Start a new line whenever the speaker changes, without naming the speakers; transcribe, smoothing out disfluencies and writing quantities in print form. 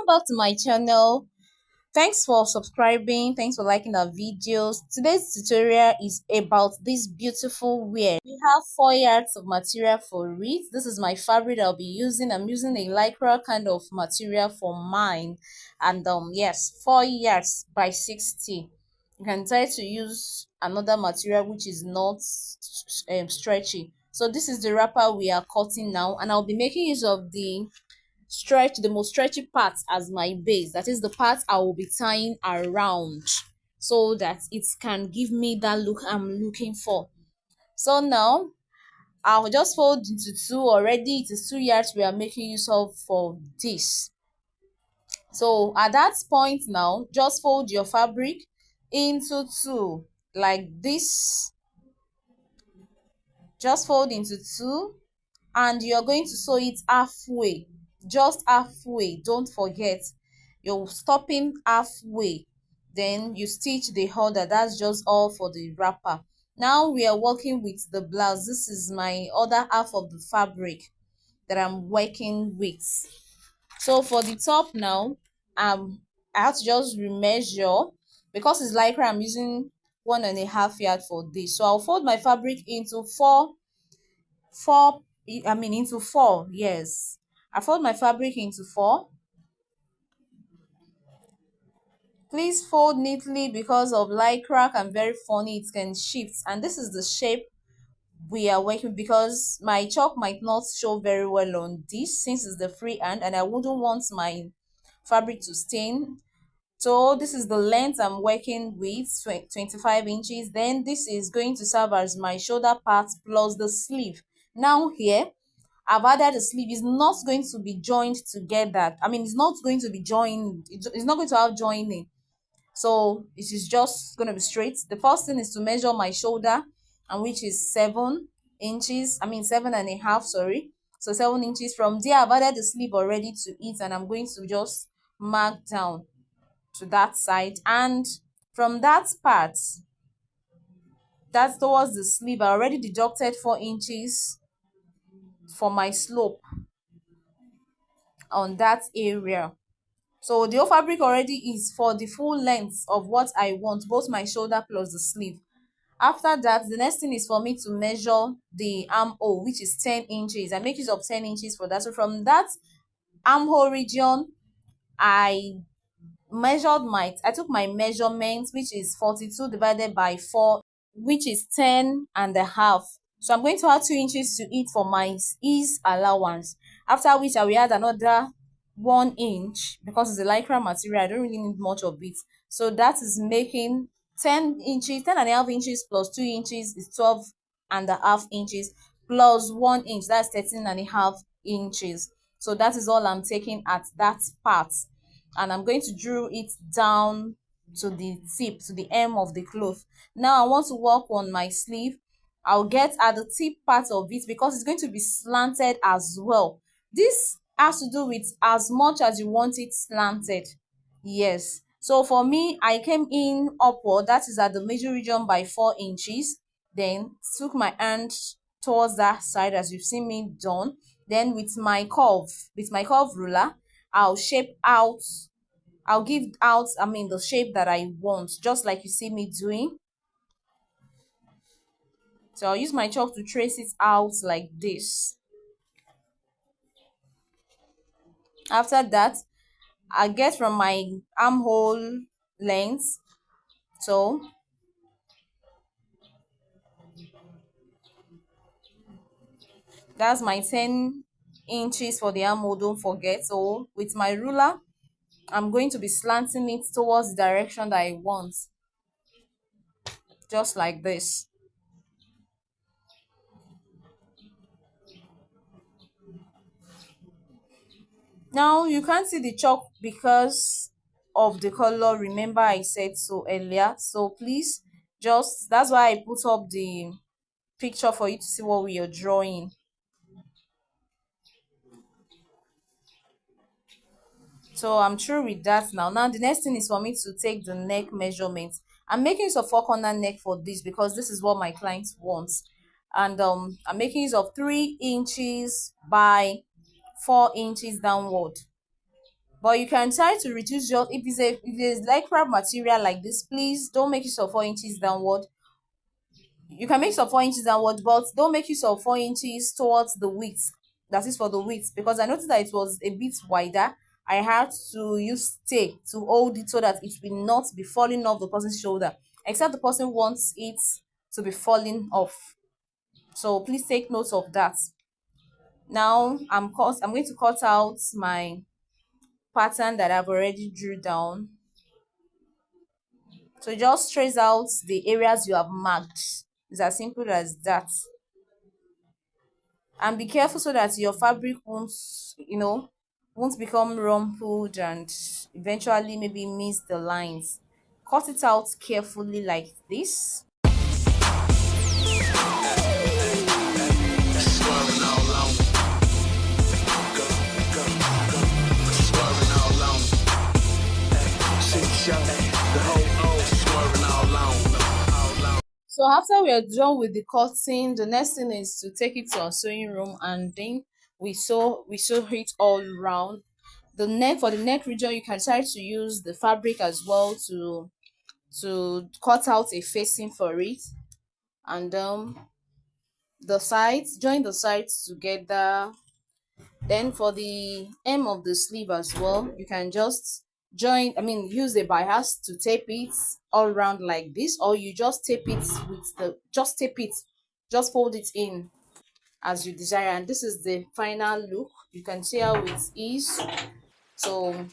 back to my channel. Thanks for subscribing. Thanks for liking our videos. Today's tutorial is about this beautiful wear. We have 4 yards of material for it. This is my fabric I'll be using. I'm using a lycra kind of material for mine. And yes, 4 yards by 60. You can try to use another material which is not stretchy. So this is the wrapper we are cutting now, and I'll be making use of the most stretchy part as my base. That is the part I will be tying around so that it can give me that look I'm looking for. So now I'll just fold into two. Already it is 2 yards we are making use of for this. So at that point now, just fold your fabric into two like this. Just fold into two, and you're going to sew it halfway, just halfway. Don't forget, you're stopping halfway, then you stitch the other. That's just all for the wrapper. Now we are working with the blouse. This is my other half of the fabric that I'm working with. So for the top now, I have to just remeasure. Because it's lycra, I'm using 1.5 yard for this. So I'll fold my fabric into four into four. Yes, I fold my fabric into four. Please fold neatly because of lycra can very funny, it can shift. And this is the shape we are working, because my chalk might not show very well on this since it's the free hand, and I wouldn't want my fabric to stain. So this is the length I'm working with, 25 inches. Then this is going to serve as my shoulder part plus the sleeve. Now here I've added the sleeve. Is not going to be joined together. I mean, it's not going to be joined. It's not going to have joining. So it is just going to be straight. The first thing is to measure my shoulder, and which is 7 inches. I mean 7.5. Sorry. So 7 inches. From there, I've added the sleeve already to it, and I'm going to just mark down to that side. And from that part, that's towards the sleeve, I already deducted 4 inches for my slope on that area. So the whole fabric already is for the full length of what I want, both my shoulder plus the sleeve. After that, the next thing is for me to measure the armhole, which is 10 inches. I make use of 10 inches for that. So from that armhole region, I I took my measurement, which is 42 divided by 4, which is 10.5. So I'm going to add 2 inches to it for my ease allowance. After which I will add another 1 inch, because it's a lycra material. I don't really need much of it. So that is making 10 inches, 10.5 inches plus 2 inches is 12.5 inches plus 1 inch. That's 13.5 inches. So that is all I'm taking at that part. And I'm going to drew it down to the tip, to the hem of the cloth. Now I want to work on my sleeve. I'll get at the tip part of it because it's going to be slanted as well. This has to do with as much as you want it slanted. Yes. So for me, I came in upward, that is at the middle region, by 4 inches. Then took my hand towards that side as you've seen me done. Then with my curve ruler, I'll shape out, I'll give out, the shape that I want, just like you see me doing. So I'll use my chalk to trace it out like this. After that, I get from my armhole length. So that's my 10 inches for the armhole, don't forget. So with my ruler, I'm going to be slanting it towards the direction that I want, just like this. Now you can't see the chalk because of the color. Remember I said so earlier. So please, just that's why I put up the picture for you to see what we are drawing. So I'm through with that now. Now the next thing is for me to take the neck measurement. I'm making use of 4 corner neck for this because this is what my client wants. And I'm making use of 3 inches by 4 inches downward. But you can try to reduce your, if there's lycra material like this, please don't make use of 4 inches downward. You can make use of 4 inches downward, but don't make use of 4 inches towards the width. That is for the width, because I noticed that it was a bit wider. I had to use tape to hold it so that it will not be falling off the person's shoulder, except the person wants it to be falling off. So please take note of that. Now I'm going to cut out my pattern that I've already drew down. So just trace out the areas you have marked. It's as simple as that. And be careful so that your fabric won't become rumpled and eventually maybe miss the lines. Cut it out carefully like this.
Swerving all on me. Go, go, go. Swerving all on me. See the show. The whole O swerving all on me. All on.
So after we are done with the cutting, the next thing is to take it to our sewing room, and then we sew it all round. For the neck region, you can try to use the fabric as well to cut out a facing for it, and the sides, join the sides together. Then for the hem of the sleeve as well, you can just use a bias to tape it all around like this, or you just tape it just fold it in as you desire. And this is the final look. You can see how it is. So